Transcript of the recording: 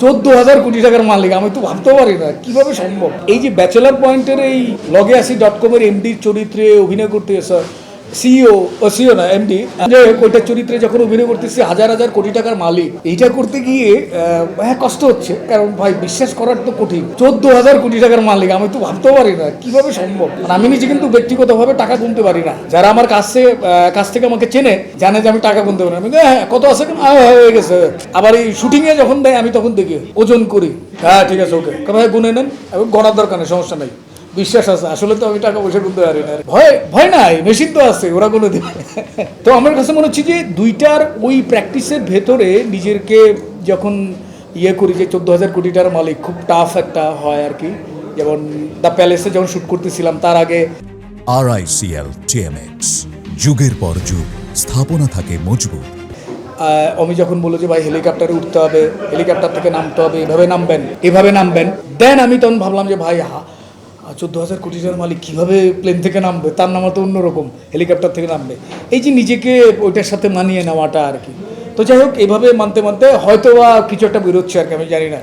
14,000 কোটি টাকার মালিক, আমি তো ভাবতে পারি না কিভাবে সম্ভব। এই যে ব্যাচেলার পয়েন্টের এই লগে আসি .com-এর এমডির চরিত্রে অভিনয় করতে সিও না এমডি, ওইটার চরিত্রে যখন অভিনয় করতেছি হাজার হাজার কোটি টাকার মালিক, এইটা করতে গিয়ে হ্যাঁ কষ্ট হচ্ছে, কারণ ভাই বিশ্বাস করার তো কঠিন। 14,000 কোটি টাকার মালিক, আমি তো ভাবতে পারি না কিভাবে সম্ভব। আমি নিজে কিন্তু ব্যক্তিগতভাবে টাকা গুনতে পারি না, যারা আমার কাছ থেকে আমাকে চেনে জানে যে আমি টাকা গুনতে পারি না। আমি হ্যাঁ কত আছে, হয়ে গেছে। আবার এই শুটিংয়ে যখন দেয় আমি তখন দেখি ওজন করি, হ্যাঁ ঠিক আছে ওকে, ভাই গুনে নেন, এবং গণার দরকার নেই, সমস্যা নেই, বিশ্বাস আছে। আসলে তো আমি টাকা পয়সা গুনতে পারি না, ভয় নাই, মেশিন তো আছে, ওরা কোনো দেবে। তো আমার কাছে মনে হচ্ছে যে দুইটার ওই প্র্যাকটিসের ভেতরে নিজেকে যখন করি যে 14,000 কোটি টাকার মালিক খুব টাফ একটা হয় আর কি। যেমন দ্য প্যালেসে যখন শ্যুট করতেছিলাম তার আগে RICL TMX, যুগের পর যুগ স্থাপনা থাকে মজবুত। আমি যখন বললো যে ভাই হেলিকপ্টারে উঠতে হবে, হেলিকপ্টার থেকে নামতে হবে, এভাবে নামবেন, দেন আমি তখন ভাবলাম যে ভাই 14,000 কোটি টাকার মালিক কীভাবে প্লেন থেকে নামবে, তার নামা তো অন্যরকম, হেলিকপ্টার থেকে নামবে। এই যে নিজেকে ওইটার সাথে মানিয়ে নেওয়াটা আর কি। তো যাই হোক, এইভাবে মানতে মানতে হয়তো বা কিছু একটা বেরোচ্ছে আর কি, আমি জানি না।